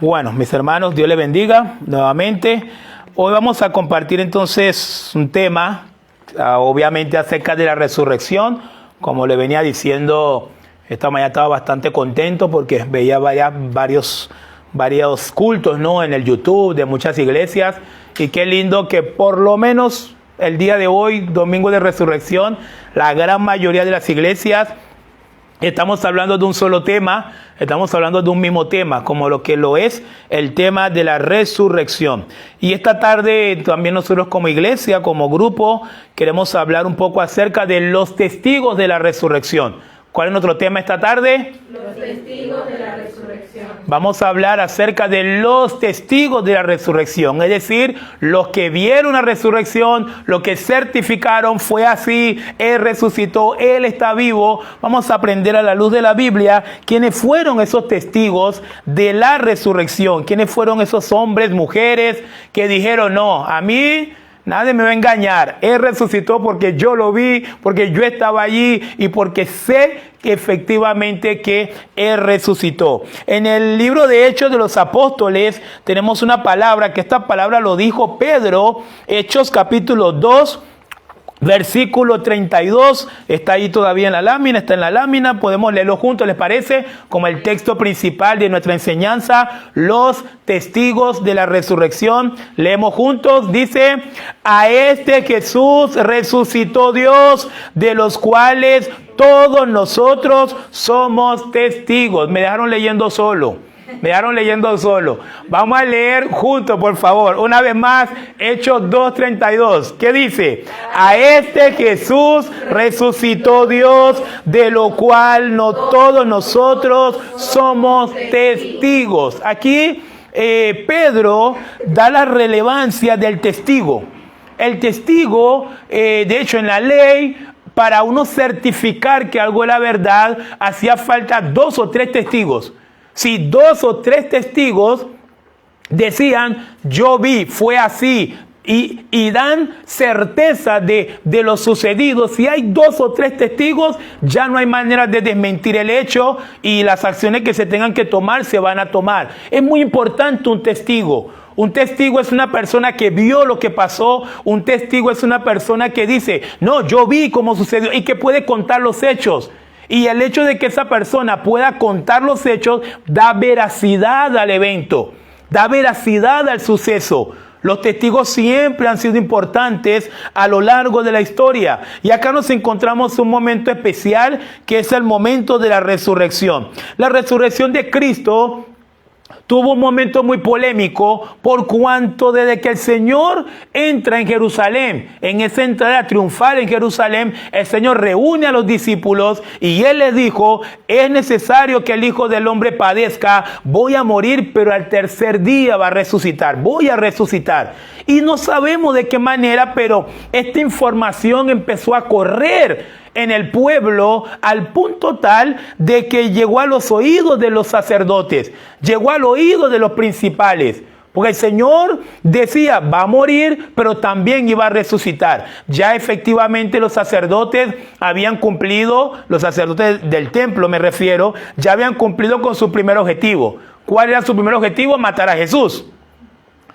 Bueno, mis hermanos, Dios les bendiga nuevamente. Hoy vamos a compartir entonces un tema, obviamente acerca de la resurrección. Como le venía diciendo, esta mañana estaba bastante contento porque veía varios cultos, ¿no?, en el YouTube de muchas iglesias. Y qué lindo que por lo menos el día de hoy, domingo de resurrección, la gran mayoría de las iglesias estamos hablando de un solo tema, estamos hablando de un mismo tema, como lo que lo es el tema de la resurrección. Y esta tarde también nosotros como iglesia, como grupo, queremos hablar un poco acerca de los testigos de la resurrección. ¿Cuál es nuestro tema esta tarde? Los testigos de la resurrección. Vamos a hablar acerca de los testigos de la resurrección, es decir, los que vieron la resurrección, los que certificaron, fue así, Él resucitó, Él está vivo. Vamos a aprender a la luz de la Biblia quiénes fueron esos testigos de la resurrección, quiénes fueron esos hombres, mujeres que dijeron, no, a mí nadie me va a engañar. Él resucitó porque yo lo vi, porque yo estaba allí y porque sé efectivamente que Él resucitó. En el libro de Hechos de los Apóstoles tenemos una palabra, que esta palabra lo dijo Pedro, Hechos capítulo 2, versículo 32, está ahí todavía en la lámina, está en la lámina, podemos leerlo juntos, ¿les parece? Como el texto principal de nuestra enseñanza, los testigos de la resurrección. Leemos juntos, dice: a este Jesús resucitó Dios, de los cuales todos nosotros somos testigos. Me dejaron leyendo solo. Vamos a leer juntos, por favor. Una vez más, Hechos 2:32. ¿Qué dice? A este Jesús resucitó Dios, de lo cual todos nosotros somos testigos. Aquí Pedro da la relevancia del testigo. El testigo, de hecho, en la ley, para uno certificar que algo es la verdad, hacía falta 2 o 3 testigos. Si 2 o 3 testigos decían, yo vi, fue así, y dan certeza de lo sucedido, si hay 2 o 3 testigos, ya no hay manera de desmentir el hecho y las acciones que se tengan que tomar se van a tomar. Es muy importante un testigo. Un testigo es una persona que vio lo que pasó. Un testigo es una persona que dice, no, yo vi cómo sucedió, y que puede contar los hechos. Y el hecho de que esa persona pueda contar los hechos da veracidad al evento, da veracidad al suceso. Los testigos siempre han sido importantes a lo largo de la historia. Y acá nos encontramos un momento especial, que es el momento de la resurrección. La resurrección de Cristo tuvo un momento muy polémico, por cuanto desde que el Señor entra en Jerusalén, en esa entrada triunfal en Jerusalén, el Señor reúne a los discípulos y Él les dijo, es necesario que el Hijo del Hombre padezca, voy a morir, pero al tercer día va a resucitar, voy a resucitar. Y no sabemos de qué manera, pero esta información empezó a correr en el pueblo al punto tal de que llegó a los oídos de los sacerdotes, llegó al oído de los principales, porque el Señor decía, va a morir, pero también iba a resucitar. Ya efectivamente los sacerdotes habían cumplido, los sacerdotes del templo me refiero, ya habían cumplido con su primer objetivo. ¿Cuál era su primer objetivo? Matar a Jesús.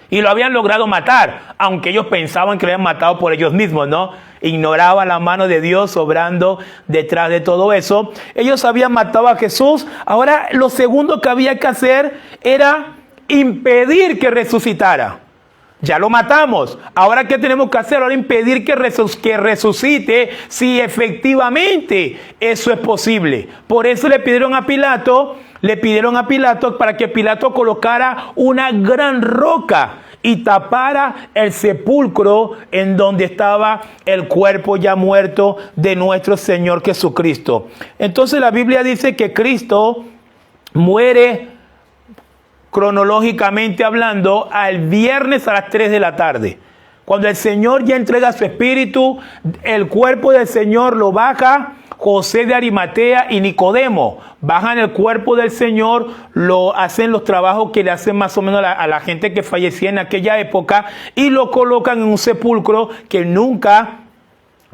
Y lo habían logrado matar, aunque ellos pensaban que lo habían matado por ellos mismos, ¿no? Ignoraban la mano de Dios obrando detrás de todo eso. Ellos habían matado a Jesús. Ahora lo segundo que había que hacer era impedir que resucitara. Ya lo matamos. Ahora, ¿qué tenemos que hacer? Ahora impedir que resucite, si efectivamente eso es posible. Por eso le pidieron a Pilato para que Pilato colocara una gran roca y tapara el sepulcro en donde estaba el cuerpo ya muerto de nuestro Señor Jesucristo. Entonces la Biblia dice que Cristo muere, cronológicamente hablando, al viernes a las 3 de la tarde. Cuando el Señor ya entrega su espíritu, el cuerpo del Señor lo baja José de Arimatea y Nicodemo. Bajan el cuerpo del Señor, lo hacen los trabajos que le hacen más o menos a la gente que fallecía en aquella época, y lo colocan en un sepulcro que nunca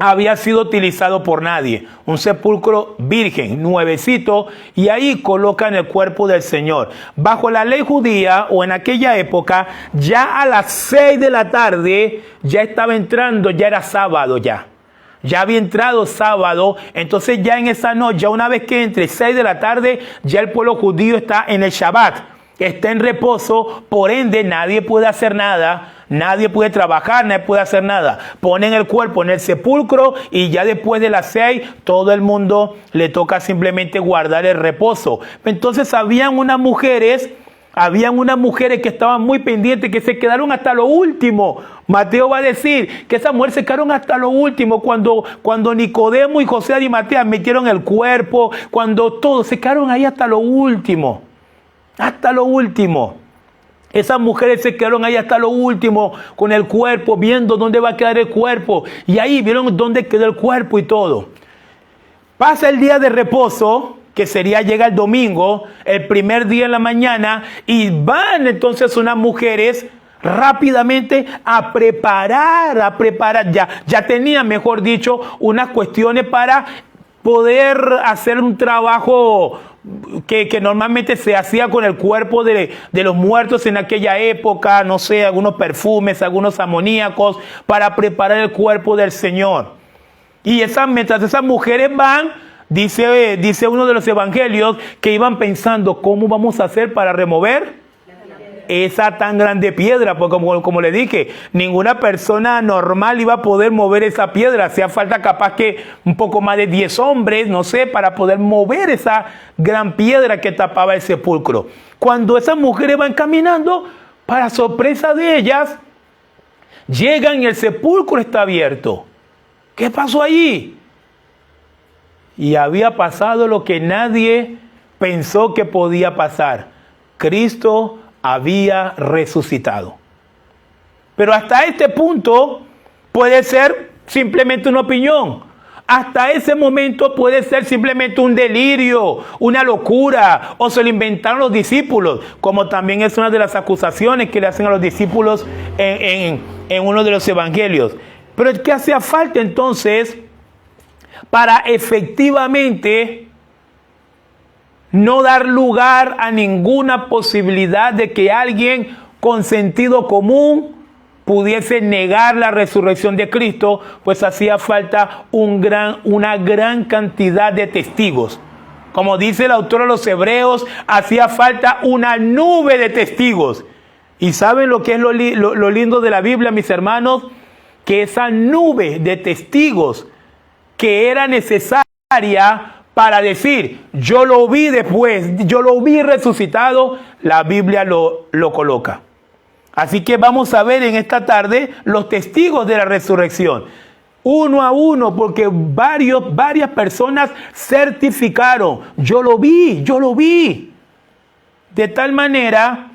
había sido utilizado por nadie. Un sepulcro virgen, nuevecito, y ahí colocan el cuerpo del Señor. Bajo la ley judía, o en aquella época, ya a las 6 de la tarde, ya estaba entrando, ya era sábado ya. Ya había entrado sábado, entonces ya en esa noche, ya una vez que entre 6 de la tarde, ya el pueblo judío está en el Shabbat, está en reposo, por ende nadie puede hacer nada. Nadie puede trabajar, nadie puede hacer nada. Ponen el cuerpo en el sepulcro y ya después de las 6, todo el mundo le toca simplemente guardar el reposo. Entonces habían unas mujeres que estaban muy pendientes, que se quedaron hasta lo último. Mateo va a decir que esas mujeres se quedaron hasta lo último cuando Nicodemo y José de Arimatea metieron el cuerpo, cuando todos se quedaron ahí hasta lo último. Hasta lo último. Esas mujeres se quedaron ahí hasta lo último con el cuerpo, viendo dónde va a quedar el cuerpo. Y ahí vieron dónde quedó el cuerpo y todo. Pasa el día de reposo, que llega el domingo, el primer día en la mañana, y van entonces unas mujeres rápidamente a preparar, ya tenían, mejor dicho, unas cuestiones para poder hacer un trabajo que normalmente se hacía con el cuerpo de los muertos en aquella época, no sé, algunos perfumes, algunos amoníacos, para preparar el cuerpo del Señor. Y mientras esas mujeres van, dice uno de los evangelios, que iban pensando, ¿cómo vamos a hacer para remover esa tan grande piedra? Porque como le dije, ninguna persona normal iba a poder mover esa piedra. Hacía falta capaz que un poco más de 10 hombres, no sé, para poder mover esa gran piedra que tapaba el sepulcro. Cuando esas mujeres van caminando, para sorpresa de ellas, llegan y el sepulcro está abierto. ¿Qué pasó allí? Y había pasado lo que nadie pensó que podía pasar. Cristo había resucitado. Pero hasta este punto puede ser simplemente una opinión. Hasta ese momento puede ser simplemente un delirio, una locura, o se lo inventaron los discípulos, como también es una de las acusaciones que le hacen a los discípulos en uno de los evangelios. Pero ¿qué hacía falta entonces para efectivamente no dar lugar a ninguna posibilidad de que alguien con sentido común pudiese negar la resurrección de Cristo? Pues hacía falta una gran cantidad de testigos. Como dice el autor de los Hebreos, hacía falta una nube de testigos. ¿Y saben lo que es lo lindo de la Biblia, mis hermanos? Que esa nube de testigos que era necesaria para decir, yo lo vi después, yo lo vi resucitado, la Biblia lo coloca. Así que vamos a ver en esta tarde los testigos de la resurrección, uno a uno, porque varias personas certificaron, yo lo vi. De tal manera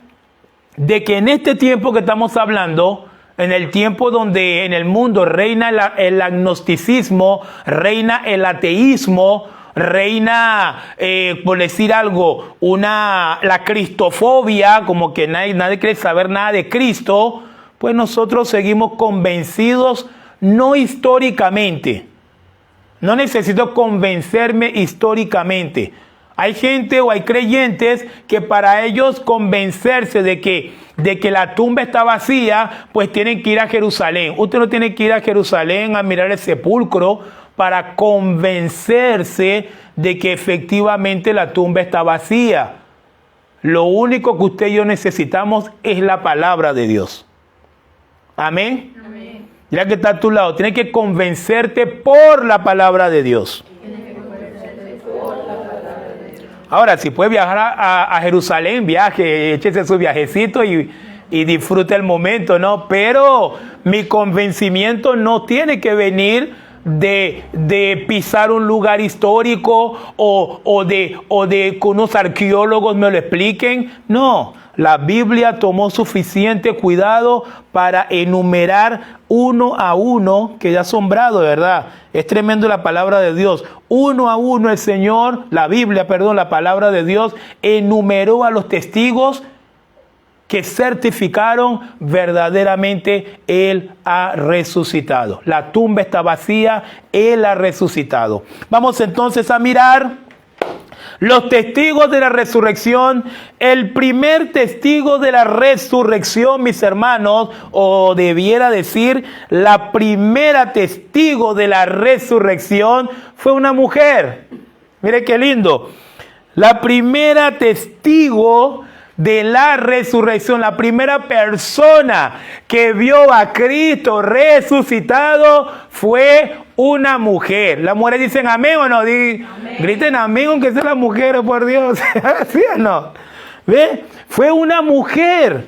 de que en este tiempo que estamos hablando, en el tiempo donde en el mundo reina el agnosticismo, reina el ateísmo, reina, por decir algo, la cristofobia, como que nadie quiere saber nada de Cristo, pues nosotros seguimos convencidos, no históricamente. No necesito convencerme históricamente. Hay gente o hay creyentes que para ellos convencerse de que la tumba está vacía, pues tienen que ir a Jerusalén. Usted no tiene que ir a Jerusalén a mirar el sepulcro para convencerse de que efectivamente la tumba está vacía. Lo único que usted y yo necesitamos es la palabra de Dios. Amén. Amén. Ya que está a tu lado, tiene que convencerte por la palabra de Dios. Ahora, si puede viajar a Jerusalén, viaje, échese su viajecito y disfrute el momento, ¿no? Pero mi convencimiento no tiene que venir de pisar un lugar histórico o de que unos arqueólogos me lo expliquen. No, la Biblia tomó suficiente cuidado para enumerar uno a uno, que ya asombrado, de verdad. Es tremendo la palabra de Dios. Uno a uno el Señor, la palabra de Dios, enumeró a los testigos que certificaron verdaderamente Él ha resucitado. La tumba está vacía, Él ha resucitado. Vamos entonces a mirar los testigos de la resurrección. El primer testigo de la resurrección, mis hermanos, o debiera decir, la primera testigo de la resurrección fue una mujer. Mire qué lindo. La primera testigo de la resurrección, la primera persona que vio a Cristo resucitado fue una mujer. Las mujeres dicen amén o no. Amén. Griten amén aunque sea la mujer, por Dios. ¿Sí o no? ¿Ve? Fue una mujer.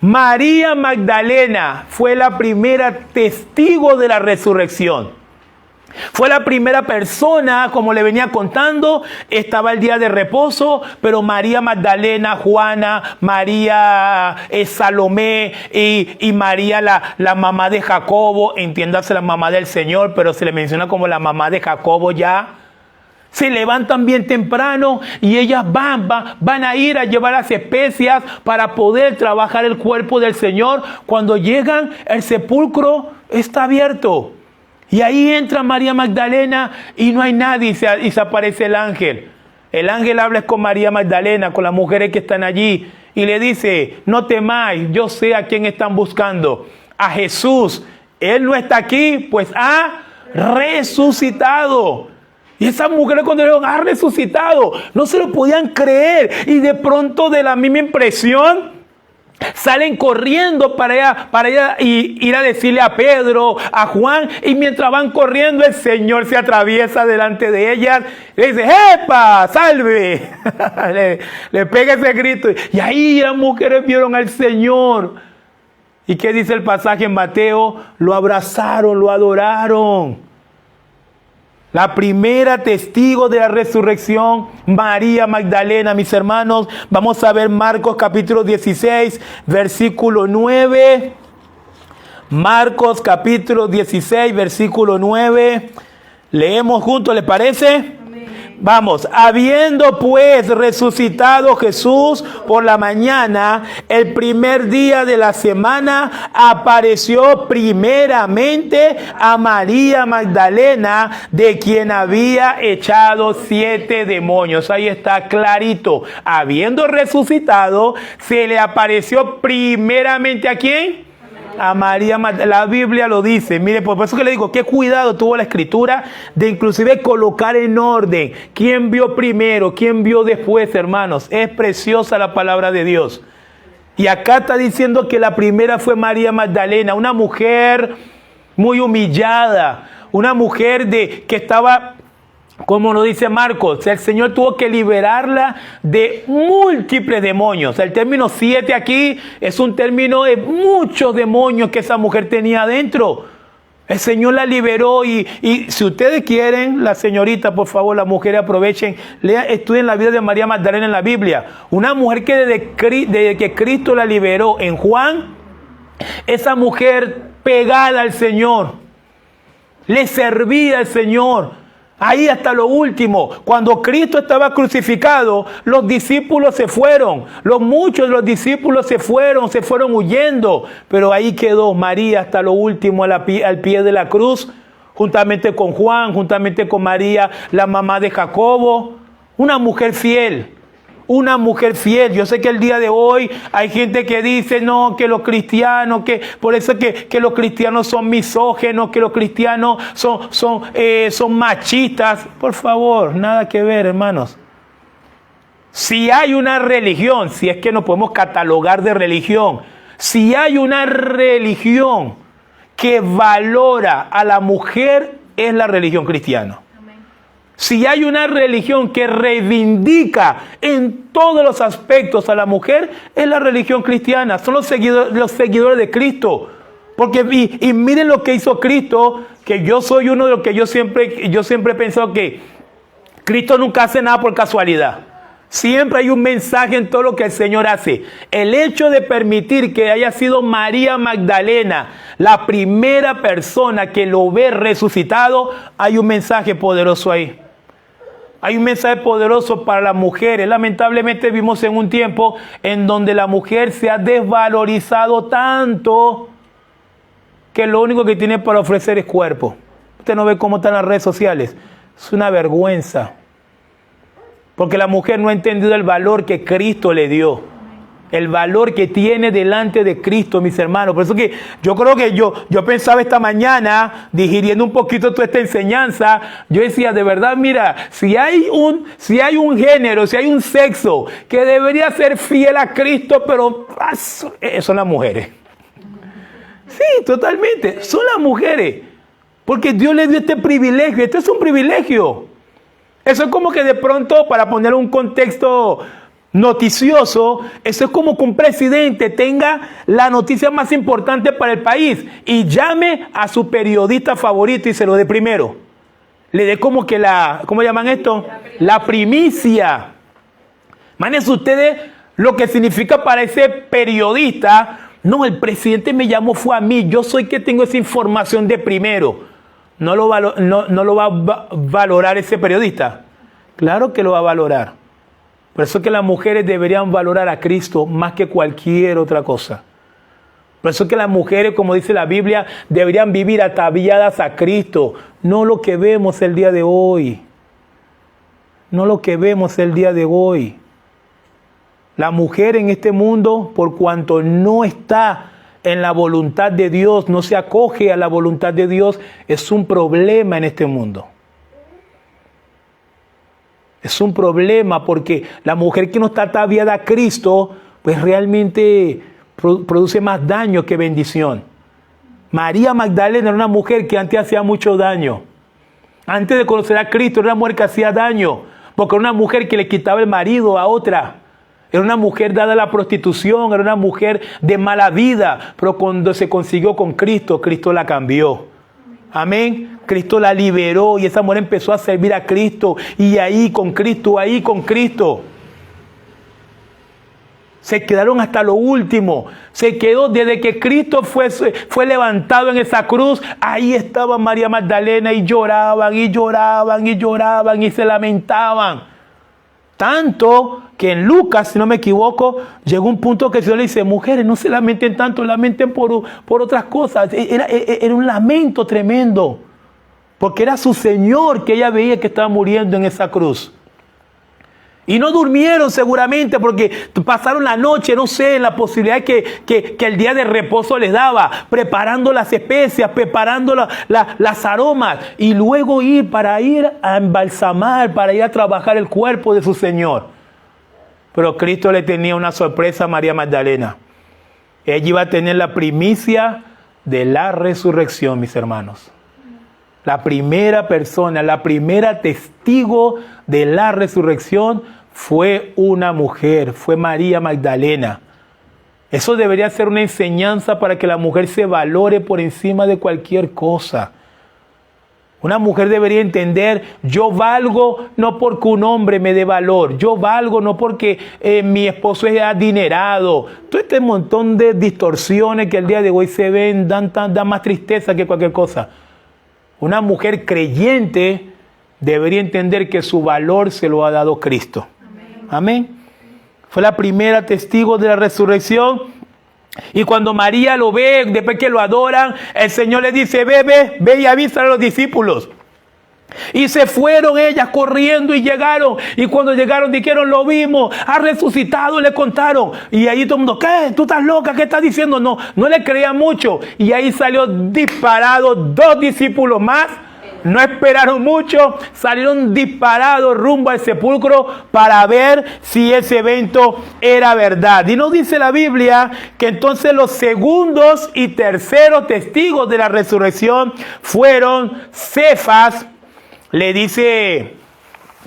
María Magdalena fue la primera testigo de la resurrección. Fue la primera persona, como le venía contando, estaba el día de reposo, pero María Magdalena, Juana, María Salomé y María la mamá de Jacobo, entiéndase la mamá del Señor, pero se le menciona como la mamá de Jacobo ya. Se levantan bien temprano y ellas van a ir a llevar las especias para poder trabajar el cuerpo del Señor. Cuando llegan, el sepulcro está abierto. Y ahí entra María Magdalena y no hay nadie y se aparece el ángel. El ángel habla con María Magdalena, con las mujeres que están allí. Y le dice, no temáis, yo sé a quién están buscando. A Jesús. Él no está aquí, pues ha resucitado. Y esas mujeres cuando le dijeron, ha resucitado, no se lo podían creer. Y de pronto de la misma impresión, salen corriendo para ir a decirle a Pedro, a Juan, y mientras van corriendo el Señor se atraviesa delante de ellas, le dice, ¡epa! ¡Salve! le pega ese grito, y ahí las mujeres vieron al Señor. ¿Y qué dice el pasaje en Mateo? Lo abrazaron, lo adoraron. La primera testigo de la resurrección, María Magdalena, mis hermanos. Vamos a ver Marcos capítulo 16, versículo 9. Marcos capítulo 16, versículo 9. Leemos juntos, ¿le parece? Vamos, habiendo pues resucitado Jesús por la mañana, el primer día de la semana, apareció primeramente a María Magdalena, de quien había echado 7 demonios. Ahí está clarito. Habiendo resucitado, se le apareció primeramente ¿a quién? A María Magdalena. La Biblia lo dice. Mire, por eso que le digo, qué cuidado tuvo la Escritura de inclusive colocar en orden quién vio primero, quién vio después, hermanos. Es preciosa la palabra de Dios. Y acá está diciendo que la primera fue María Magdalena, una mujer muy humillada, una mujer que estaba, como nos dice Marcos, el Señor tuvo que liberarla de múltiples demonios. El término 7 aquí es un término de muchos demonios que esa mujer tenía adentro. El Señor la liberó y si ustedes quieren, la señorita, por favor, las mujeres aprovechen, estudien la vida de María Magdalena en la Biblia. Una mujer que desde que Cristo la liberó en Juan, esa mujer pegada al Señor, le servía al Señor. Ahí hasta lo último, cuando Cristo estaba crucificado, los discípulos se fueron. Muchos de los discípulos se fueron huyendo. Pero ahí quedó María hasta lo último al pie de la cruz, juntamente con Juan, juntamente con María, la mamá de Jacobo. Una mujer fiel. Una mujer fiel. Yo sé que el día de hoy hay gente que dice, no, que los cristianos, que por eso que los cristianos son misógenos, que los cristianos son machistas. Por favor, nada que ver, hermanos. Si hay una religión, si es que nos podemos catalogar de religión, si hay una religión que valora a la mujer, es la religión cristiana. Si hay una religión que reivindica en todos los aspectos a la mujer, es la religión cristiana. Son los seguidores de Cristo. Porque y miren lo que hizo Cristo, que yo soy uno de los que yo siempre he pensado que Cristo nunca hace nada por casualidad. Siempre hay un mensaje en todo lo que el Señor hace. El hecho de permitir que haya sido María Magdalena la primera persona que lo ve resucitado, hay un mensaje poderoso ahí. Hay un mensaje poderoso para las mujeres. Lamentablemente vivimos en un tiempo en donde la mujer se ha desvalorizado tanto que lo único que tiene para ofrecer es cuerpo. Usted no ve cómo están las redes sociales. Es una vergüenza. Porque la mujer no ha entendido el valor que Cristo le dio. El valor que tiene delante de Cristo, mis hermanos. Por eso que yo creo que yo pensaba esta mañana, digiriendo un poquito toda esta enseñanza, yo decía, de verdad, mira, si hay un género, si hay un sexo que debería ser fiel a Cristo, pero son las mujeres. Sí, totalmente, son las mujeres. Porque Dios les dio este privilegio, este es un privilegio. Eso es como que de pronto, para poner un contexto noticioso, eso es como que un presidente tenga la noticia más importante para el país y llame a su periodista favorito y se lo dé primero. Le dé como que ¿cómo llaman esto? La primicia. Imagínense ustedes lo que significa para ese periodista. No, el presidente me llamó, fue a mí, yo soy que tengo esa información de primero. ¿No lo va a valorar ese periodista? Claro que lo va a valorar. Por eso es que las mujeres deberían valorar a Cristo más que cualquier otra cosa. Por eso es que las mujeres, como dice la Biblia, deberían vivir ataviadas a Cristo. No lo que vemos el día de hoy. No lo que vemos el día de hoy. La mujer en este mundo, por cuanto no está en la voluntad de Dios, no se acoge a la voluntad de Dios, es un problema en este mundo. Es un problema porque la mujer que no está ataviada a Cristo, pues realmente produce más daño que bendición. María Magdalena era una mujer que antes hacía mucho daño. Antes de conocer a Cristo era una mujer que hacía daño, porque era una mujer que le quitaba el marido a otra. Era una mujer dada a la prostitución, era una mujer de mala vida, pero cuando se consiguió con Cristo, Cristo la cambió. Amén. Cristo la liberó y esa mujer empezó a servir a Cristo y ahí con Cristo. Se quedaron hasta lo último. Se quedó desde que Cristo fue levantado en esa cruz. Ahí estaba María Magdalena y lloraban y lloraban y lloraban y se lamentaban. Tanto que en Lucas, si no me equivoco, llegó un punto que el Señor le dice, mujeres, no se lamenten tanto, lamenten por otras cosas. Era un lamento tremendo, porque era su Señor que ella veía que estaba muriendo en esa cruz. Y no durmieron seguramente porque pasaron la noche, no sé, en la posibilidad que el día de reposo les daba, preparando las especias, preparando las aromas y luego ir a embalsamar, para ir a trabajar el cuerpo de su Señor. Pero Cristo le tenía una sorpresa a María Magdalena. Ella iba a tener la primicia de la resurrección, mis hermanos. La primera persona, la primera testigo de la resurrección fue una mujer, fue María Magdalena. Eso debería ser una enseñanza para que la mujer se valore por encima de cualquier cosa. Una mujer debería entender, yo valgo no porque un hombre me dé valor, yo valgo no porque mi esposo es adinerado. Todo este montón de distorsiones que el día de hoy se ven dan más tristeza que cualquier cosa. Una mujer creyente debería entender que su valor se lo ha dado Cristo. Amén. Fue la primera testigo de la resurrección. Y cuando María lo ve, después que lo adoran, el Señor le dice, ve y avisa a los discípulos. Y se fueron ellas corriendo y llegaron. Y cuando llegaron dijeron, lo vimos, ha resucitado, le contaron. Y ahí todo el mundo, ¿qué? ¿Tú estás loca? ¿Qué estás diciendo? No le creían mucho. Y ahí salió disparados 2 discípulos más. No esperaron mucho, salieron disparados rumbo al sepulcro para ver si ese evento era verdad. Y nos dice la Biblia que entonces los segundos y terceros testigos de la resurrección fueron Cefas.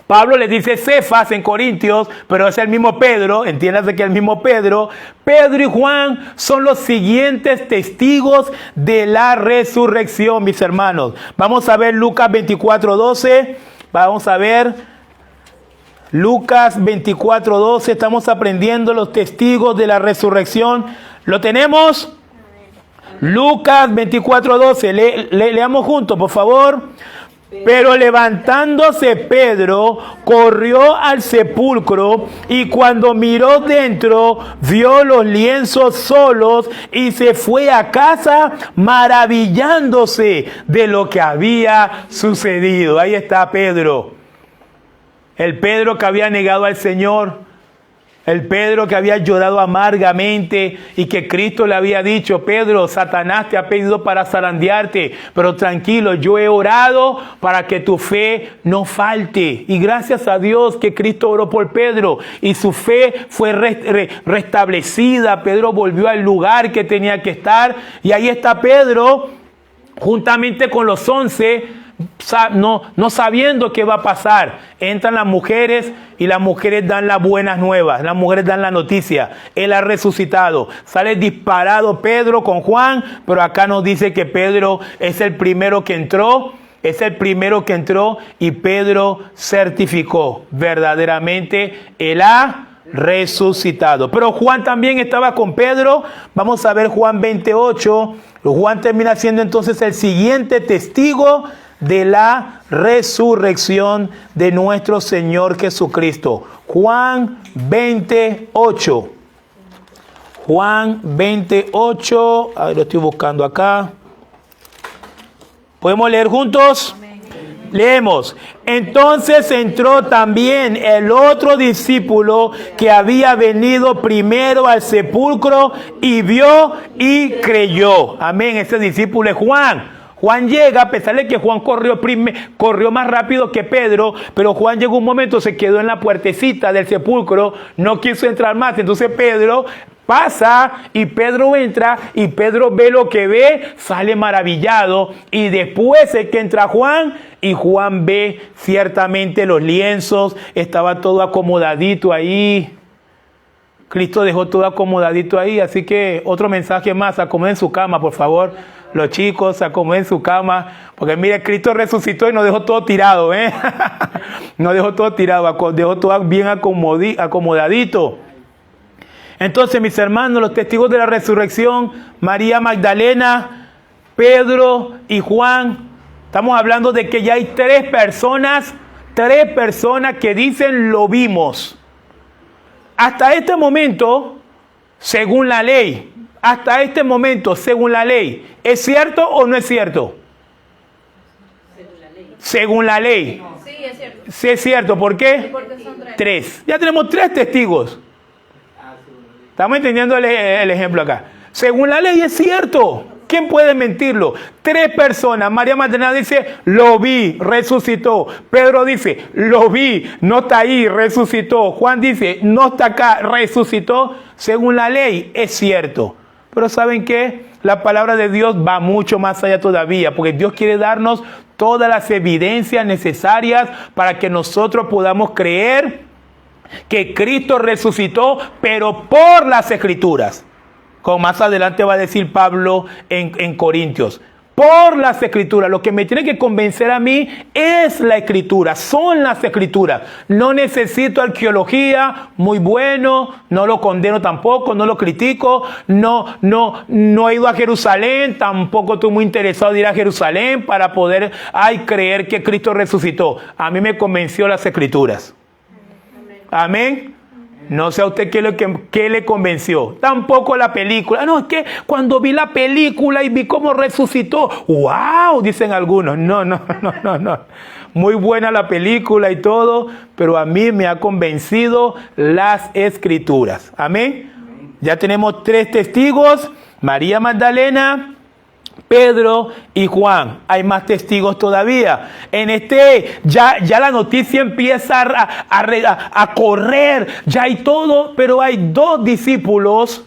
Pablo le dice Cefas en Corintios, pero es el mismo Pedro, entiéndase que es el mismo Pedro. Pedro y Juan son los siguientes testigos de la resurrección, mis hermanos. Vamos a ver Lucas 24:12. Vamos a ver Lucas 24:12. Estamos aprendiendo los testigos de la resurrección. ¿Lo tenemos? Lucas 24:12. Leamos juntos, por favor. Pero levantándose Pedro, corrió al sepulcro y cuando miró dentro, vio los lienzos solos y se fue a casa maravillándose de lo que había sucedido. Ahí está Pedro. El Pedro que había negado al Señor. El Pedro que había llorado amargamente y que Cristo le había dicho: Pedro, Satanás te ha pedido para zarandearte, pero tranquilo, yo he orado para que tu fe no falte. Y gracias a Dios que Cristo oró por Pedro y su fe fue restablecida. Pedro volvió al lugar que tenía que estar y ahí está Pedro juntamente con los 11. No sabiendo qué va a pasar. Entran las mujeres y las mujeres dan las buenas nuevas, las mujeres dan la noticia: Él ha resucitado. Sale disparado Pedro con Juan, pero acá nos dice que Pedro es el primero que entró. Es el primero que entró y Pedro certificó: verdaderamente Él ha resucitado. Pero Juan también estaba con Pedro. Vamos a ver Juan 28. Juan termina siendo entonces el siguiente testigo de la resurrección de nuestro Señor Jesucristo. Juan 28. Juan 28. A ver, lo estoy buscando acá. ¿Podemos leer juntos? Leemos. Entonces entró también el otro discípulo que había venido primero al sepulcro y vio y creyó. Amén. Ese discípulo es Juan. Juan llega, a pesar de que Juan corrió más rápido que Pedro, pero Juan llegó un momento, se quedó en la puertecita del sepulcro, no quiso entrar más. Entonces Pedro pasa y Pedro entra y Pedro ve lo que ve, sale maravillado. Y después es que entra Juan y Juan ve ciertamente los lienzos, estaba todo acomodadito ahí. Cristo dejó todo acomodadito ahí, así que otro mensaje más: acomoden su cama, por favor. Los chicos, acomoden su cama, porque mire, Cristo resucitó y nos dejó todo tirado, ¿eh? Nos dejó todo tirado, dejó todo bien acomodadito. Entonces, mis hermanos, los testigos de la resurrección: María Magdalena, Pedro y Juan. Estamos hablando de que ya hay tres personas que dicen: lo vimos. Hasta este momento, según la ley, ¿es cierto o no es cierto? Según la ley. Sí, es cierto. Sí es cierto. ¿Por qué? Porque son Tres. Ya tenemos tres testigos. ¿Estamos entendiendo el ejemplo acá? Según la ley es cierto. ¿Quién puede mentirlo? Tres personas. María Magdalena dice: lo vi, resucitó. Pedro dice: lo vi, no está ahí, resucitó. Juan dice: no está acá, resucitó. Según la ley es cierto. Pero ¿saben qué? La palabra de Dios va mucho más allá todavía, porque Dios quiere darnos todas las evidencias necesarias para que nosotros podamos creer que Cristo resucitó, pero por las Escrituras. Como más adelante va a decir Pablo en Corintios. Por las Escrituras. Lo que me tiene que convencer a mí es la Escritura. Son las Escrituras. No necesito arqueología. Muy bueno. No lo condeno tampoco. No lo critico. No he ido a Jerusalén. Tampoco estoy muy interesado en ir a Jerusalén para poder creer que Cristo resucitó. A mí me convenció las Escrituras. Amén. No sé a usted qué le convenció. Tampoco la película. No, es que cuando vi la película y vi cómo resucitó, ¡wow! Dicen algunos. No. Muy buena la película y todo, pero a mí me ha convencido las Escrituras. Amén. Ya tenemos tres testigos: María Magdalena, Pedro y Juan. Hay más testigos todavía. Ya la noticia empieza a correr. Ya hay todo, pero hay dos discípulos.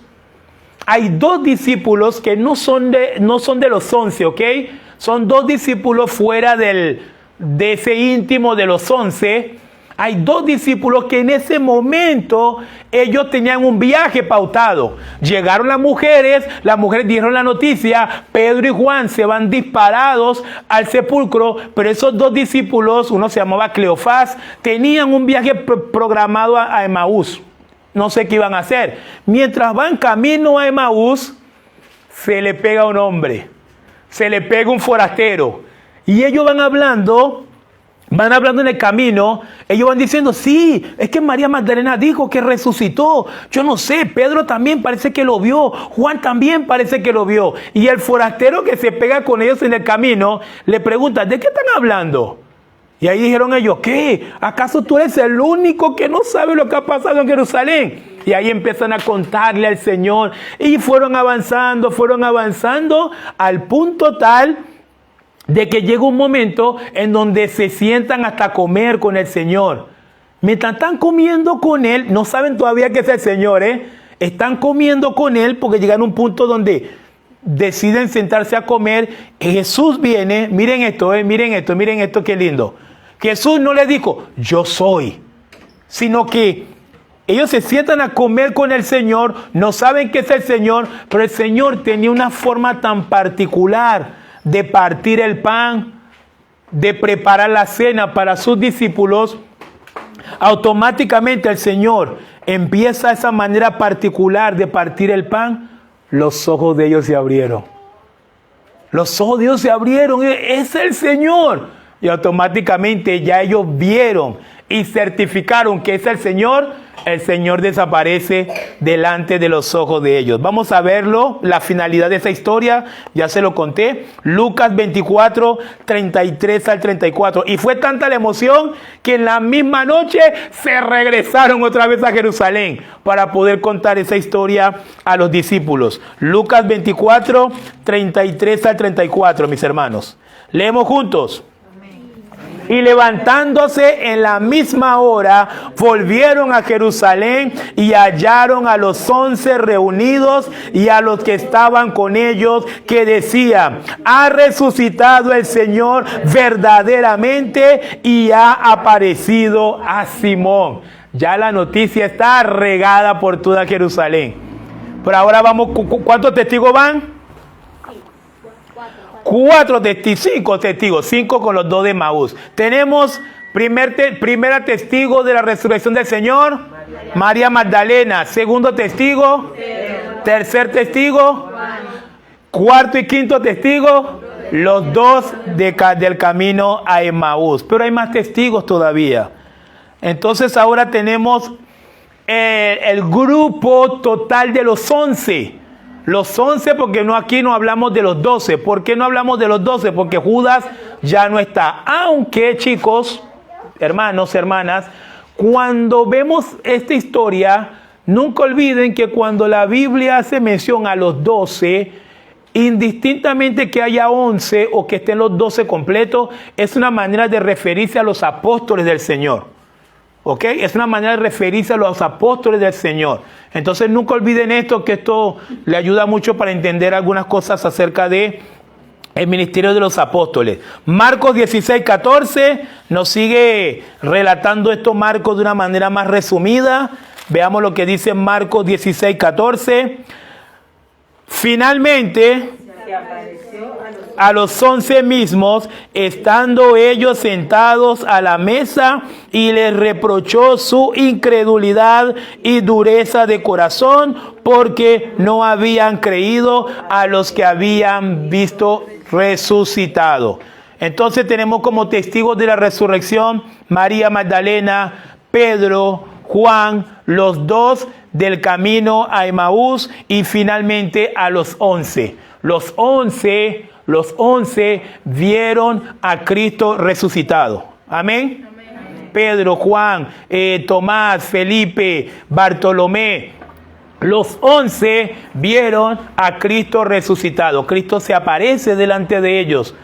Hay dos discípulos que no son de los 11, ¿ok? Son dos discípulos fuera de ese íntimo de los 11. Hay dos discípulos que en ese momento ellos tenían un viaje pautado. Llegaron las mujeres dieron la noticia, Pedro y Juan se van disparados al sepulcro, pero esos dos discípulos, uno se llamaba Cleofás, tenían un viaje programado a Emaús. No sé qué iban a hacer. Mientras van camino a Emaús, se le pega un hombre, se le pega un forastero. Y ellos van hablando en el camino, ellos van diciendo, sí, es que María Magdalena dijo que resucitó. Yo no sé, Pedro también parece que lo vio, Juan también parece que lo vio. Y el forastero que se pega con ellos en el camino, le pregunta, ¿de qué están hablando? Y ahí dijeron ellos, ¿qué? ¿Acaso tú eres el único que no sabe lo que ha pasado en Jerusalén? Y ahí empiezan a contarle al Señor. Y fueron avanzando al punto tal de que llega un momento en donde se sientan hasta comer con el Señor. Mientras están comiendo con Él, no saben todavía que es el Señor, están comiendo con Él porque llegan a un punto donde deciden sentarse a comer. Jesús viene, miren esto, qué lindo. Jesús no les dijo, yo soy, sino que ellos se sientan a comer con el Señor, no saben que es el Señor, pero el Señor tenía una forma tan particular de partir el pan, de preparar la cena para sus discípulos. Automáticamente el Señor empieza esa manera particular de partir el pan. Los ojos de ellos se abrieron. Los ojos de ellos se abrieron. Es el Señor. Y automáticamente ya ellos vieron y certificaron que es el Señor. El Señor desaparece delante de los ojos de ellos. Vamos a verlo, la finalidad de esa historia, ya se lo conté. Lucas 24, 33 al 34. Y fue tanta la emoción que en la misma noche se regresaron otra vez a Jerusalén para poder contar esa historia a los discípulos. Lucas 24, 33 al 34, mis hermanos. Leemos juntos. Y levantándose en la misma hora, volvieron a Jerusalén y hallaron a los 11 reunidos y a los que estaban con ellos, que decían, ha resucitado el Señor verdaderamente y ha aparecido a Simón. Ya la noticia está regada por toda Jerusalén. Pero ahora vamos, ¿cuántos testigos van? 4 testigos, 5 testigos, 5 con los 2 de Maús. Tenemos primera testigo de la resurrección del Señor, María Magdalena. Segundo testigo, tercer testigo, cuarto y quinto testigo, los 2 del camino a Emaús. Pero hay más testigos todavía. Entonces ahora tenemos el grupo total de los 11. Los 11, porque aquí no hablamos de los 12. ¿Por qué no hablamos de los 12? Porque Judas ya no está. Aunque, chicos, hermanos, hermanas, cuando vemos esta historia, nunca olviden que cuando la Biblia hace mención a los 12, indistintamente que haya 11 o que estén los 12 completos, es una manera de referirse a los apóstoles del Señor. ¿Ok? Es una manera de referirse a los apóstoles del Señor. Entonces nunca olviden esto, que esto le ayuda mucho para entender algunas cosas acerca de el ministerio de los apóstoles. Marcos 16, 14 nos sigue relatando esto Marcos de una manera más resumida. Veamos lo que dice Marcos 16, 14. Finalmente, a los 11 mismos, estando ellos sentados a la mesa, y les reprochó su incredulidad y dureza de corazón, porque no habían creído a los que habían visto resucitado. Entonces tenemos como testigos de la resurrección María Magdalena, Pedro, Juan, los 2 del camino a Emaús, y finalmente a los 11. Los 11 vieron a Cristo resucitado. Amén. Amén. Pedro, Juan, Tomás, Felipe, Bartolomé. Los 11 vieron a Cristo resucitado. Cristo se aparece delante de ellos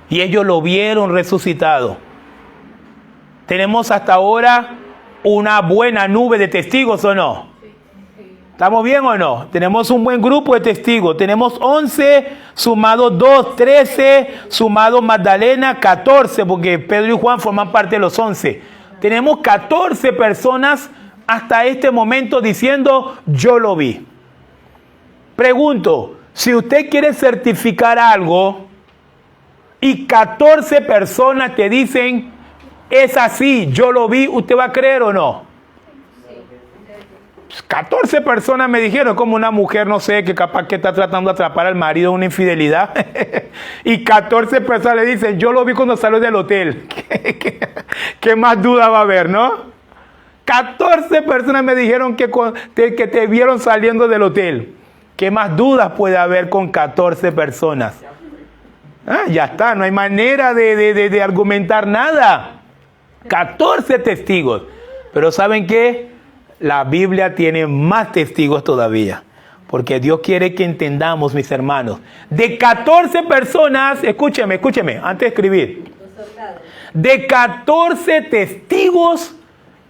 y ellos lo vieron resucitado. Tenemos hasta ahora una buena nube de testigos, ¿o no? ¿Estamos bien o no? Tenemos un buen grupo de testigos. Tenemos 11, sumados 2, 13, sumados Magdalena, 14, porque Pedro y Juan forman parte de los 11. Tenemos 14 personas hasta este momento diciendo, yo lo vi. Pregunto, si usted quiere certificar algo y 14 personas te dicen, es así, yo lo vi, ¿usted va a creer o no? 14 personas me dijeron, como una mujer, no sé, que capaz que está tratando de atrapar al marido en una infidelidad. Y 14 personas le dicen, yo lo vi cuando salió del hotel. ¿Qué más duda va a haber, no? 14 personas me dijeron que te vieron saliendo del hotel. ¿Qué más dudas puede haber con 14 personas? Ya está, no hay manera de argumentar nada. 14 testigos. Pero ¿saben qué? La Biblia tiene más testigos todavía. Porque Dios quiere que entendamos, mis hermanos. De 14 personas, escúcheme, antes de escribir. De 14 testigos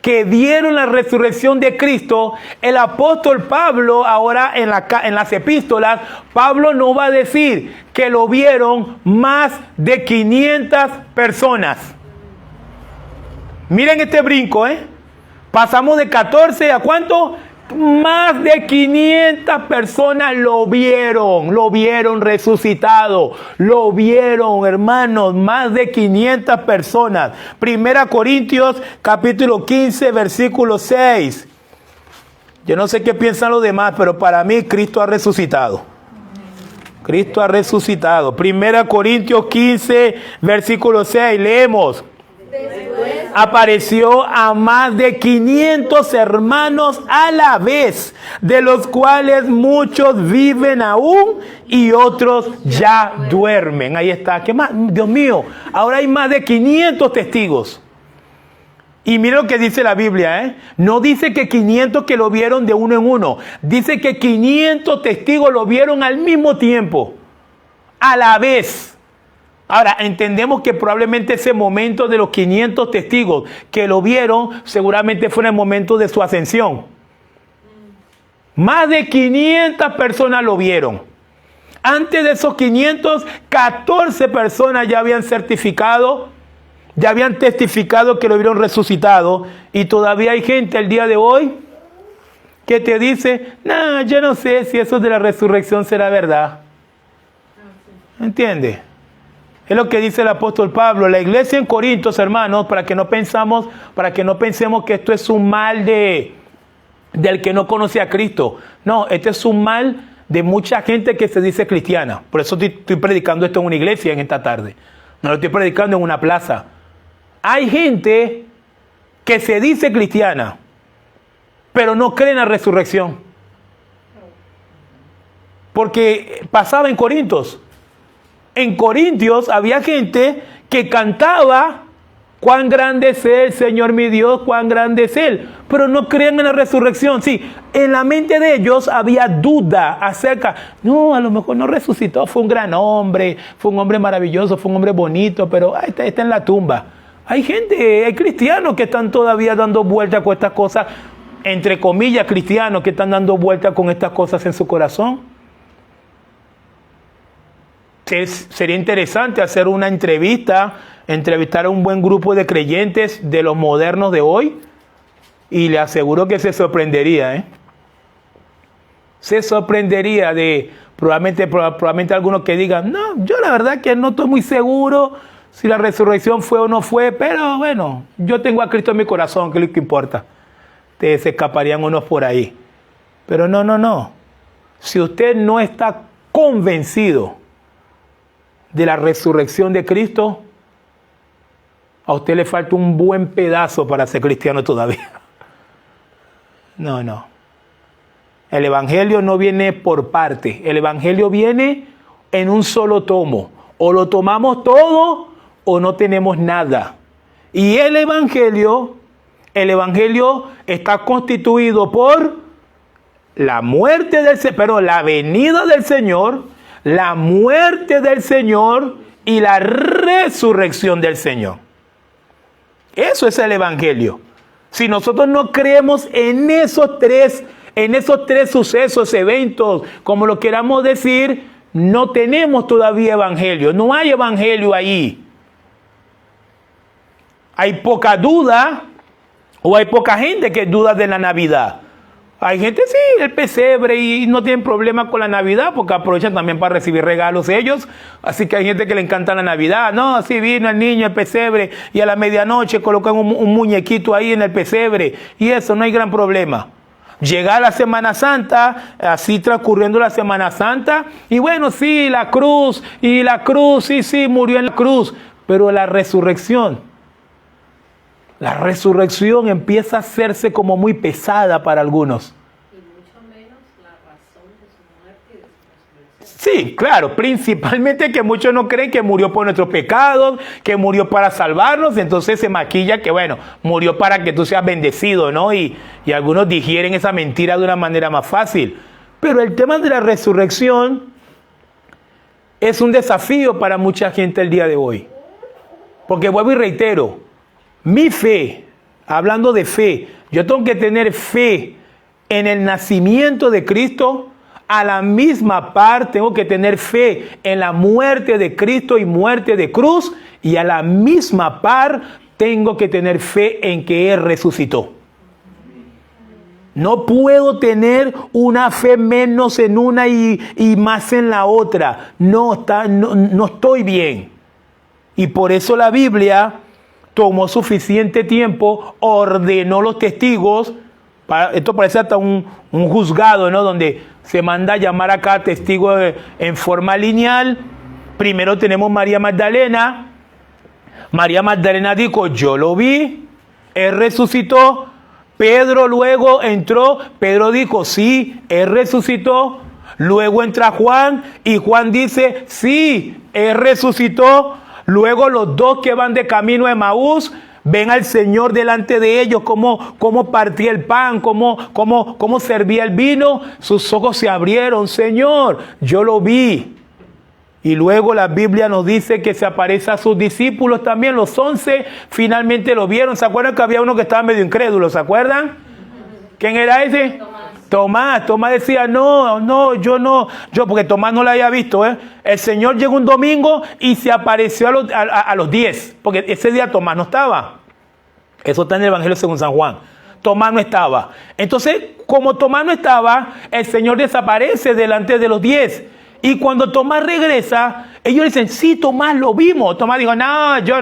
que vieron la resurrección de Cristo, el apóstol Pablo, ahora en las epístolas, Pablo no va a decir que lo vieron más de 500 personas. Miren este brinco, Pasamos de 14 a ¿cuánto? Más de 500 personas lo vieron resucitado, lo vieron, hermanos, más de 500 personas. 1 Corintios capítulo 15, versículo 6. Yo no sé qué piensan los demás, pero para mí Cristo ha resucitado. Cristo ha resucitado. 1 Corintios 15, versículo 6, leemos. Apareció a más de 500 hermanos a la vez, de los cuales muchos viven aún y otros ya duermen. Ahí está. ¿Qué más? Dios mío, ahora hay más de 500 testigos. Y miren lo que dice la Biblia, No dice que 500 que lo vieron de uno en uno. Dice que 500 testigos lo vieron al mismo tiempo, a la vez. Ahora, entendemos que probablemente ese momento de los 500 testigos que lo vieron, seguramente fue en el momento de su ascensión. Más de 500 personas lo vieron. Antes de esos 500, 14 personas ya habían certificado, ya habían testificado que lo vieron resucitado. Y todavía hay gente el día de hoy que te dice, no, yo no sé si eso de la resurrección será verdad. ¿Entiendes? Es lo que dice el apóstol Pablo. La iglesia en Corintios, hermanos, para que no pensemos que esto es un mal del que no conoce a Cristo. No, este es un mal de mucha gente que se dice cristiana. Por eso estoy predicando esto en una iglesia en esta tarde. No lo estoy predicando en una plaza. Hay gente que se dice cristiana, pero no cree en la resurrección. Porque pasaba en Corintios. En Corintios había gente que cantaba, cuán grande es Él, Señor mi Dios, cuán grande es Él, pero no creían en la resurrección. Sí, en la mente de ellos había duda acerca, no, a lo mejor no resucitó, fue un gran hombre, fue un hombre maravilloso, fue un hombre bonito, pero está en la tumba. Hay cristianos que están todavía dando vueltas con estas cosas, entre comillas cristianos que están dando vueltas con estas cosas en su corazón. Sería interesante hacer una entrevistar a un buen grupo de creyentes de los modernos de hoy, y le aseguro que se sorprendería, Se sorprendería de probablemente algunos que digan, no, yo la verdad que no estoy muy seguro si la resurrección fue o no fue, pero bueno, yo tengo a Cristo en mi corazón, que es lo que importa. Se escaparían unos por ahí. Pero no. Si usted no está convencido de la resurrección de Cristo, a usted le falta un buen pedazo para ser cristiano todavía. No. El evangelio no viene por parte. El evangelio viene en un solo tomo. O lo tomamos todo o no tenemos nada. Y el evangelio está constituido por la la venida del Señor, la muerte del Señor y la resurrección del Señor. Eso es el evangelio. Si nosotros no creemos en esos tres sucesos, eventos, como lo queramos decir, no tenemos todavía evangelio. No hay evangelio ahí. Hay poca duda, o hay poca gente que duda de la Navidad. Hay gente, sí, el pesebre, y no tienen problema con la Navidad porque aprovechan también para recibir regalos ellos. Así que hay gente que le encanta la Navidad. No, sí, vino el niño, el pesebre, y a la medianoche colocan un muñequito ahí en el pesebre. Y eso, no hay gran problema. Llega la Semana Santa, así transcurriendo la Semana Santa, y bueno, sí, la cruz, sí, murió en la cruz, pero la resurrección empieza a hacerse como muy pesada para algunos. Y mucho menos la razón de su muerte y de su resurrección. Sí, claro, principalmente que muchos no creen que murió por nuestros pecados, que murió para salvarnos, entonces se maquilla que bueno, murió para que tú seas bendecido, ¿no? Y algunos digieren esa mentira de una manera más fácil. Pero el tema de la resurrección es un desafío para mucha gente el día de hoy. Porque vuelvo y reitero, mi fe, hablando de fe, yo tengo que tener fe en el nacimiento de Cristo. A la misma par tengo que tener fe en la muerte de Cristo y muerte de cruz. Y a la misma par tengo que tener fe en que Él resucitó. No puedo tener una fe menos en una y más en la otra. No estoy bien. Y por eso la Biblia tomó suficiente tiempo, ordenó los testigos. Esto parece hasta un juzgado, ¿no? Donde se manda a llamar a cada testigo en forma lineal. Primero tenemos María Magdalena. María Magdalena dijo, yo lo vi, Él resucitó. Pedro luego entró, Pedro dijo, sí, Él resucitó. Luego entra Juan y Juan dice, sí, Él resucitó. Luego los dos que van de camino a Emaús ven al Señor delante de ellos, cómo partía el pan, cómo servía el vino. Sus ojos se abrieron, Señor, yo lo vi. Y luego la Biblia nos dice que se aparece a sus discípulos también. Los 11 finalmente lo vieron. ¿Se acuerdan que había uno que estaba medio incrédulo? ¿Se acuerdan? ¿Quién era ese? Tomás decía, no, yo porque Tomás no lo había visto, ¿eh? El Señor llegó un domingo y se apareció a los 10, porque ese día Tomás no estaba. Eso está en el Evangelio según San Juan. Tomás no estaba. Entonces, como Tomás no estaba, el Señor desaparece delante de los 10. Y cuando Tomás regresa, ellos dicen, sí, Tomás, lo vimos. Tomás dijo, no, yo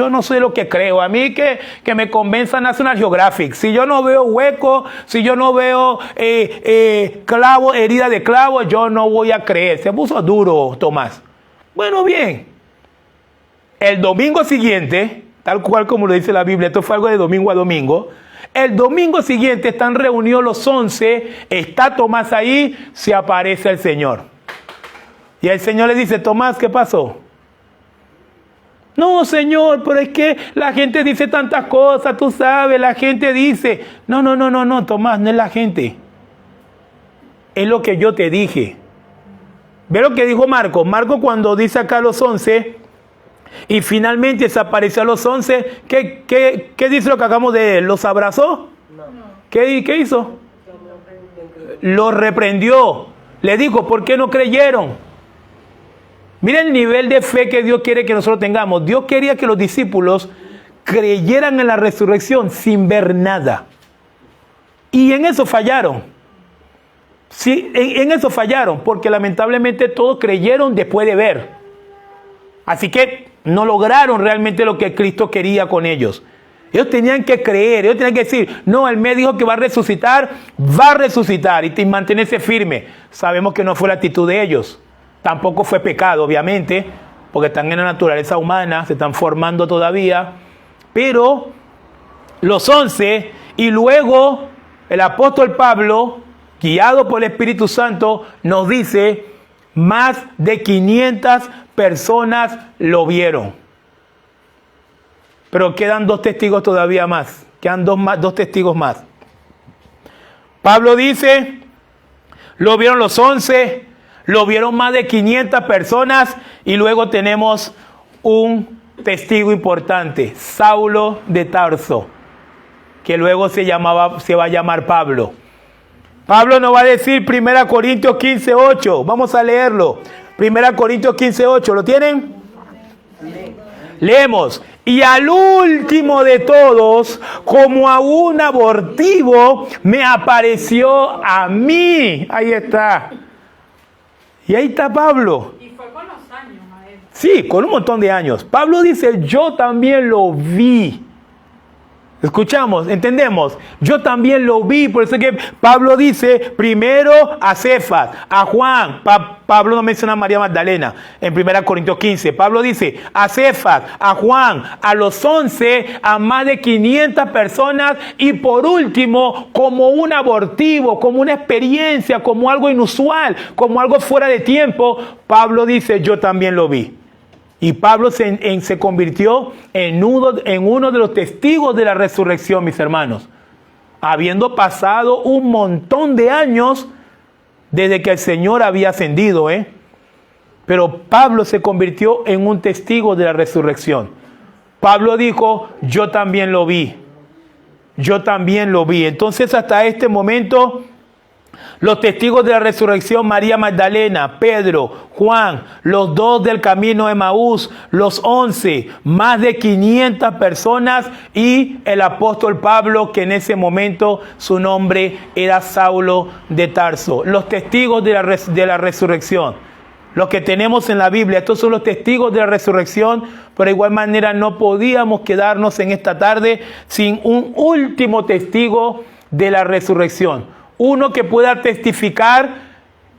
no soy lo que creo. A mí que me convenza National Geographic. Si yo no veo hueco, si yo no veo clavo, herida de clavo, yo no voy a creer. Se puso duro Tomás. Bueno, bien. El domingo siguiente, tal cual como lo dice la Biblia, esto fue algo de domingo a domingo. El domingo siguiente están reunidos los 11, está Tomás ahí, se aparece el Señor. Y el Señor le dice, Tomás, ¿qué pasó? No, Señor, pero es que la gente dice tantas cosas, tú sabes, la gente dice. No, Tomás, no es la gente. Es lo que yo te dije. Ve lo que dijo Marco. Marco cuando dice acá a los 11, y finalmente se apareció a los 11, ¿qué dice lo que acabamos de él? ¿Los abrazó? No. ¿Qué hizo? Los reprendió. Le dijo, ¿por qué no creyeron? Mira el nivel de fe que Dios quiere que nosotros tengamos. Dios quería que los discípulos creyeran en la resurrección sin ver nada. Y en eso fallaron. Sí, en eso fallaron, porque lamentablemente todos creyeron después de ver. Así que no lograron realmente lo que Cristo quería con ellos. Ellos tenían que creer, ellos tenían que decir, no, Él me dijo que va a resucitar y mantenerse firme. Sabemos que no fue la actitud de ellos. Tampoco fue pecado, obviamente, porque están en la naturaleza humana, se están formando todavía. Pero los 11, y luego el apóstol Pablo, guiado por el Espíritu Santo, nos dice, más de 500 personas lo vieron. Pero quedan 2 testigos todavía más. Quedan 2 testigos más. Pablo dice, lo vieron los 11, lo vieron más de 500 personas, y luego tenemos un testigo importante, Saulo de Tarso, que luego se va a llamar Pablo. Pablo nos va a decir 1 Corintios 15:8. Vamos a leerlo. 1 Corintios 15:8. ¿Lo tienen? Leemos. Y al último de todos, como a un abortivo, me apareció a mí. Ahí está. Y ahí está Pablo. Y fue con los años, maestro. Sí, con un montón de años. Pablo dice, yo también lo vi. Escuchamos, entendemos. Yo también lo vi, por eso es que Pablo dice primero a Cefas, a Juan. Pablo no menciona a María Magdalena en 1 Corintios 15. Pablo dice a Cefas, a Juan, a los 11, a más de 500 personas y por último, como un abortivo, como una experiencia, como algo inusual, como algo fuera de tiempo, Pablo dice yo también lo vi. Y Pablo se convirtió en uno de los testigos de la resurrección, mis hermanos. Habiendo pasado un montón de años desde que el Señor había ascendido, Pero Pablo se convirtió en un testigo de la resurrección. Pablo dijo, yo también lo vi. Yo también lo vi. Entonces hasta este momento, los testigos de la resurrección, María Magdalena, Pedro, Juan, los 2 del camino de Emaús, los 11, más de 500 personas y el apóstol Pablo, que en ese momento su nombre era Saulo de Tarso. Los testigos de la resurrección, los que tenemos en la Biblia, estos son los testigos de la resurrección, pero de igual manera no podíamos quedarnos en esta tarde sin un último testigo de la resurrección. Uno que pueda testificar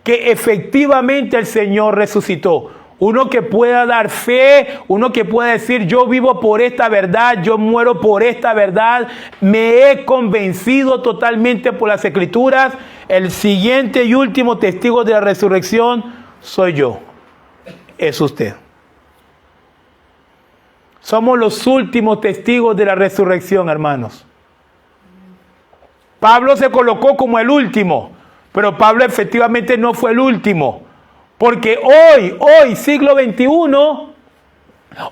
que efectivamente el Señor resucitó. Uno que pueda dar fe, uno que pueda decir yo vivo por esta verdad, yo muero por esta verdad, me he convencido totalmente por las Escrituras. El siguiente y último testigo de la resurrección soy yo, es usted. Somos los últimos testigos de la resurrección, hermanos. Pablo se colocó como el último, pero Pablo efectivamente no fue el último, porque hoy, siglo XXI,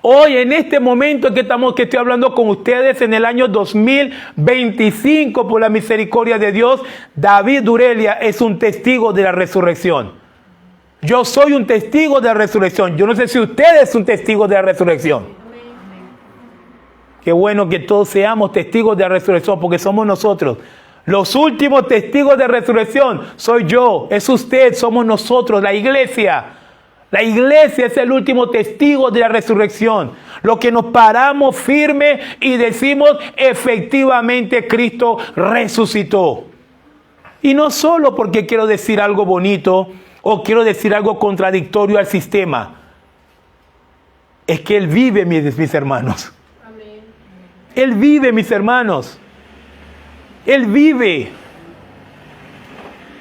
hoy en este momento que estoy hablando con ustedes en el año 2025, por la misericordia de Dios, David Durelia es un testigo de la resurrección. Yo soy un testigo de la resurrección. Yo no sé si usted es un testigo de la resurrección. Qué bueno que todos seamos testigos de la resurrección, porque somos nosotros. Los últimos testigos de resurrección soy yo, es usted, somos nosotros, la iglesia. La iglesia es el último testigo de la resurrección. Lo que nos paramos firme y decimos efectivamente Cristo resucitó. Y no solo porque quiero decir algo bonito o quiero decir algo contradictorio al sistema. Es que Él vive, mis hermanos. Amén. Él vive, mis hermanos. Él vive.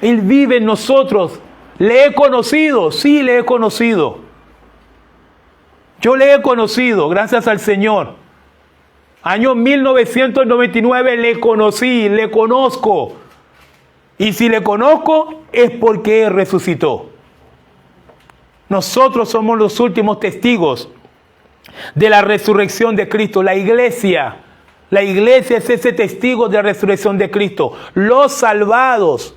Él vive en nosotros. ¿Le he conocido? Sí, le he conocido. Yo le he conocido, gracias al Señor. Año 1999 le conocí, le conozco. Y si le conozco es porque Él resucitó. Nosotros somos los últimos testigos de la resurrección de Cristo. La iglesia es ese testigo de la resurrección de Cristo. Los salvados.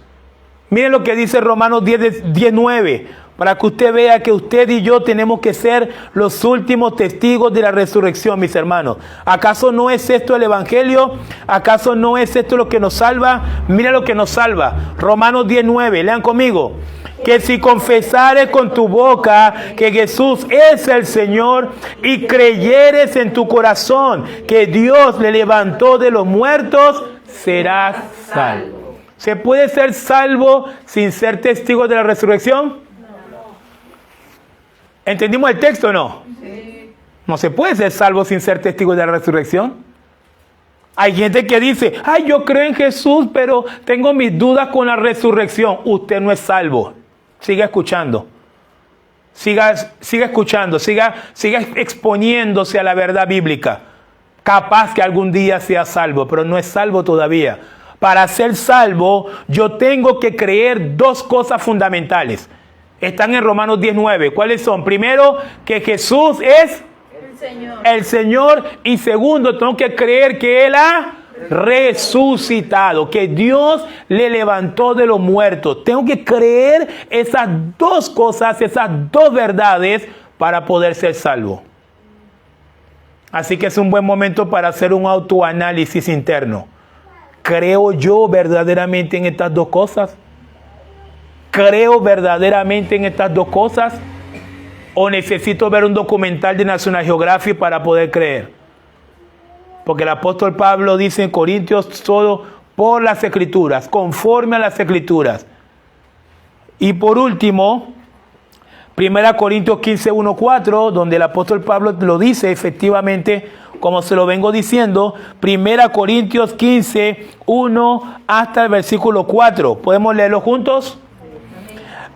Miren lo que dice Romanos 10:9, para que usted vea que usted y yo tenemos que ser los últimos testigos de la resurrección, mis hermanos. ¿Acaso no es esto el Evangelio? ¿Acaso no es esto lo que nos salva? Mira lo que nos salva. Romanos 10:9, lean conmigo. Que si confesares con tu boca que Jesús es el Señor y creyeres en tu corazón que Dios le levantó de los muertos, serás salvo. ¿Se puede ser salvo sin ser testigo de la resurrección? No. ¿Entendimos el texto o no? Sí. No se puede ser salvo sin ser testigo de la resurrección. Hay gente que dice, ay, yo creo en Jesús, pero tengo mis dudas con la resurrección. Usted no es salvo. Siga escuchando. Siga escuchando. Siga exponiéndose a la verdad bíblica. Capaz que algún día sea salvo, pero no es salvo todavía. Para ser salvo, yo tengo que creer dos cosas fundamentales. Están en Romanos 10:9. ¿Cuáles son? Primero, que Jesús es el Señor. Y segundo, tengo que creer que Él ha resucitado, que Dios le levantó de los muertos. Tengo que creer esas dos cosas, esas dos verdades para poder ser salvo. Así que es un buen momento para hacer un autoanálisis interno. ¿Creo yo verdaderamente en estas dos cosas? ¿Creo verdaderamente en estas dos cosas? ¿O necesito ver un documental de National Geographic para poder creer? Porque el apóstol Pablo dice en Corintios todo por las Escrituras, conforme a las Escrituras. Y por último, 1 Corintios 15, 1, 4, donde el apóstol Pablo lo dice efectivamente, como se lo vengo diciendo, 1 Corintios 15, 1 hasta el versículo 4. ¿Podemos leerlo juntos?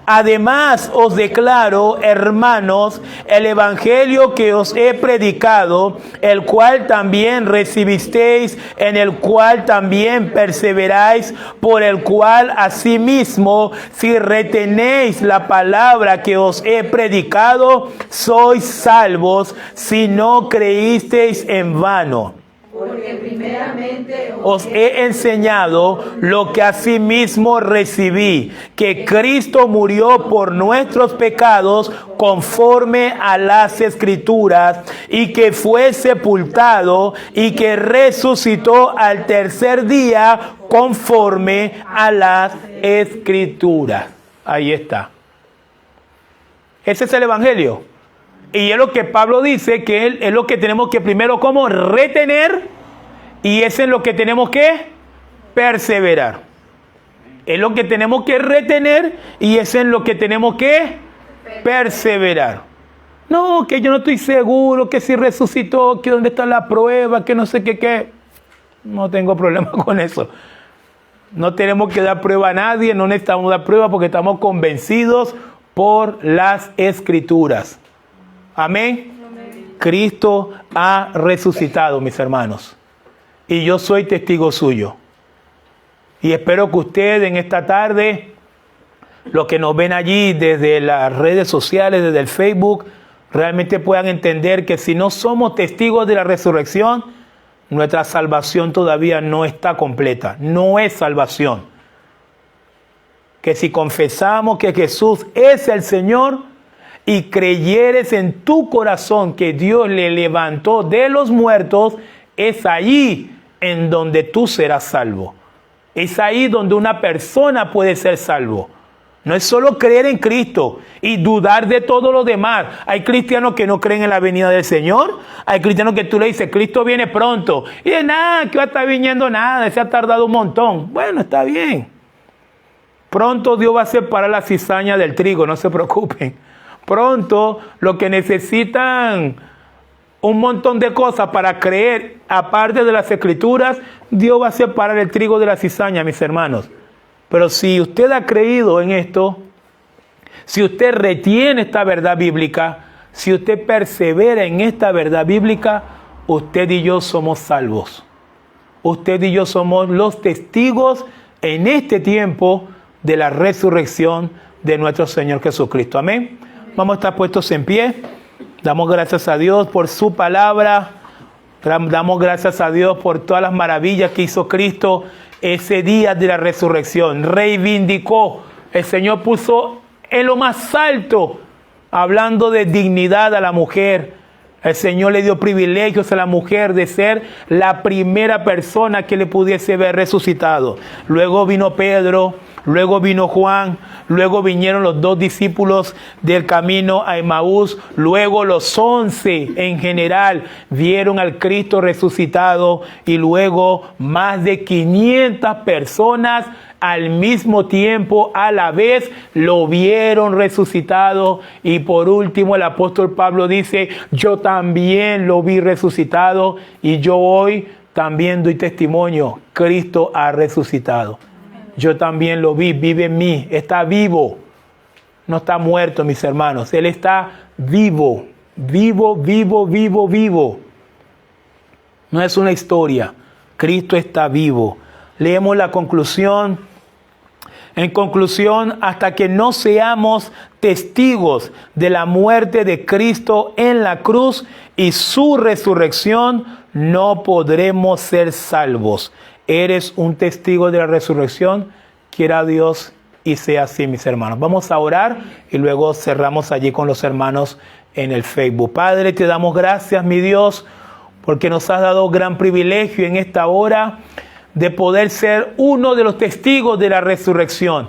Además os declaro, hermanos, el evangelio que os he predicado, el cual también recibisteis, en el cual también perseveráis, por el cual asimismo, si retenéis la palabra que os he predicado, sois salvos, si no creísteis en vano. Porque primeramente Os he enseñado lo que asimismo recibí, que Cristo murió por nuestros pecados conforme a las Escrituras, y que fue sepultado y que resucitó al tercer día conforme a las Escrituras. Ahí está. Ese es el Evangelio. Y es lo que Pablo dice, que es lo que tenemos que primero como retener, y es en lo que tenemos que perseverar. Es lo que tenemos que retener y es en lo que tenemos que perseverar. No, que yo no estoy seguro, que si resucitó, que dónde está la prueba, que no sé qué. No tengo problema con eso. No tenemos que dar prueba a nadie, no necesitamos dar prueba porque estamos convencidos por las Escrituras. Amén. Cristo ha resucitado, mis hermanos. Y yo soy testigo suyo. Y espero que ustedes en esta tarde, los que nos ven allí desde las redes sociales, desde el Facebook, realmente puedan entender que si no somos testigos de la resurrección, nuestra salvación todavía no está completa. No es salvación. Que si confesamos que Jesús es el Señor, y creyeres en tu corazón que Dios le levantó de los muertos, es allí en donde tú serás salvo. Es ahí donde una persona puede ser salvo. No es solo creer en Cristo y dudar de todo lo demás. Hay cristianos que no creen en la venida del Señor. Hay cristianos que tú le dices, Cristo viene pronto. Y de nada, que va a estar viniendo nada, se ha tardado un montón. Bueno, está bien. Pronto Dios va a separar la cizaña del trigo, no se preocupen. Pronto, lo que necesitan un montón de cosas para creer, aparte de las Escrituras, Dios va a separar el trigo de la cizaña, mis hermanos. Pero si usted ha creído en esto, si usted retiene esta verdad bíblica, si usted persevera en esta verdad bíblica, usted y yo somos salvos. Usted y yo somos los testigos en este tiempo de la resurrección de nuestro Señor Jesucristo. Amén. Vamos a estar puestos en pie. Damos gracias a Dios por su palabra. Damos gracias a Dios por todas las maravillas que hizo Cristo ese día de la resurrección. Reivindicó. El Señor puso en lo más alto, hablando de dignidad a la mujer. El Señor le dio privilegios a la mujer de ser la primera persona que le pudiese ver resucitado. Luego vino Pedro, luego vino Juan, luego vinieron los 2 discípulos del camino a Emaús, luego los 11 en general vieron al Cristo resucitado, y luego más de 500 personas al mismo tiempo, a la vez, lo vieron resucitado. Y por último, el apóstol Pablo dice, yo también lo vi resucitado, y yo hoy también doy testimonio, Cristo ha resucitado. Yo también lo vi, vive en mí, está vivo, no está muerto, mis hermanos, Él está vivo, vivo, vivo, vivo, vivo. No es una historia, Cristo está vivo. Leemos la conclusión. En conclusión, hasta que no seamos testigos de la muerte de Cristo en la cruz y su resurrección, no podremos ser salvos. ¿Eres un testigo de la resurrección? Quiera Dios y sea así, mis hermanos. Vamos a orar y luego cerramos allí con los hermanos en el Facebook. Padre, te damos gracias, mi Dios, porque nos has dado gran privilegio en esta hora de poder ser uno de los testigos de la resurrección.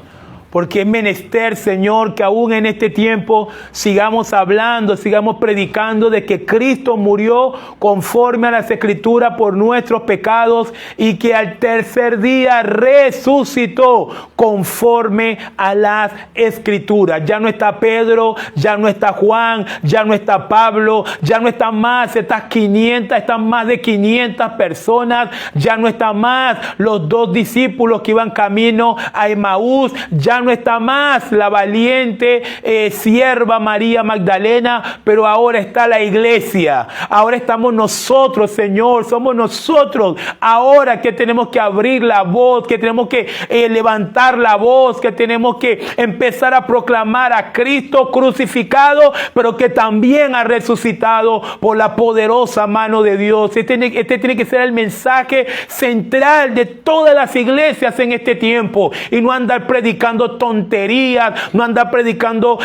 porque es menester, Señor, que aún en este tiempo sigamos hablando, sigamos predicando de que Cristo murió conforme a las Escrituras por nuestros pecados y que al tercer día resucitó conforme a las Escrituras. Ya no está Pedro, ya no está Juan, ya no está Pablo, ya no están más estas 500, están más de 500 personas, ya no están más los 2 discípulos que iban camino a Emaús, ya no está más la valiente sierva María Magdalena, pero ahora está la iglesia, ahora estamos nosotros, Señor, somos nosotros ahora que tenemos que abrir la voz, que tenemos que levantar la voz, que tenemos que empezar a proclamar a Cristo crucificado, pero que también ha resucitado por la poderosa mano de Dios. Este tiene que ser el mensaje central de todas las iglesias en este tiempo, y no andar predicando tonterías, no andar predicando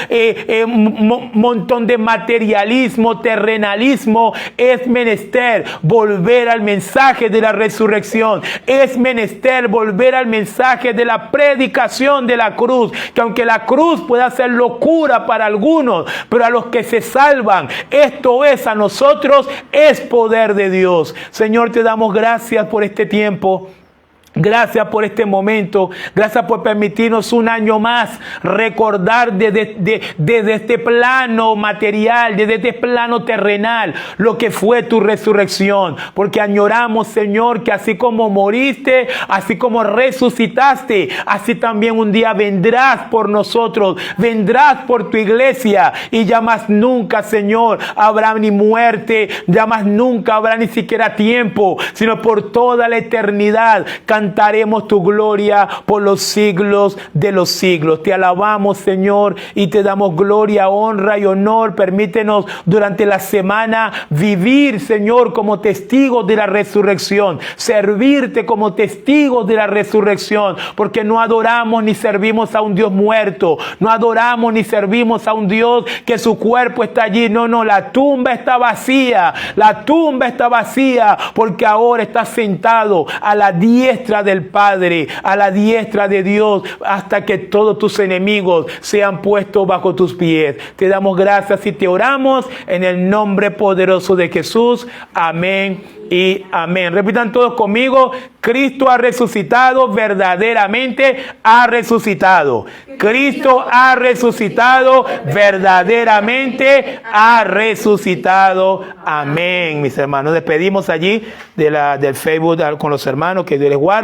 un montón de materialismo, terrenalismo. Es menester volver al mensaje de la resurrección, es menester volver al mensaje de la predicación de la cruz, que aunque la cruz pueda ser locura para algunos, pero a los que se salvan, esto es a nosotros, es poder de Dios. Señor, te damos gracias por este tiempo. Gracias por este momento, gracias por permitirnos un año más recordar desde este plano material, desde este plano terrenal, lo que fue tu resurrección, porque añoramos, Señor, que así como moriste, así como resucitaste, así también un día vendrás por nosotros, vendrás por tu iglesia, y ya más nunca, Señor, habrá ni muerte, ya más nunca habrá ni siquiera tiempo, sino por toda la eternidad cantaremos tu gloria por los siglos de los siglos. Te alabamos, Señor, y te damos gloria, honra y honor. Permítenos durante la semana vivir, Señor, como testigos de la resurrección, servirte como testigos de la resurrección, porque no adoramos ni servimos a un Dios muerto, no adoramos ni servimos a un Dios que su cuerpo está allí. No, la tumba está vacía, la tumba está vacía, porque ahora está sentado a la diestra del Padre, a la diestra de Dios, hasta que todos tus enemigos sean puestos bajo tus pies. Te damos gracias y te oramos en el nombre poderoso de Jesús. Amén y amén. Repitan todos conmigo: Cristo ha resucitado, verdaderamente ha resucitado. Cristo ha resucitado, verdaderamente ha resucitado. Amén, mis hermanos. Despedimos allí del Facebook con los hermanos. Que Dios les guarde.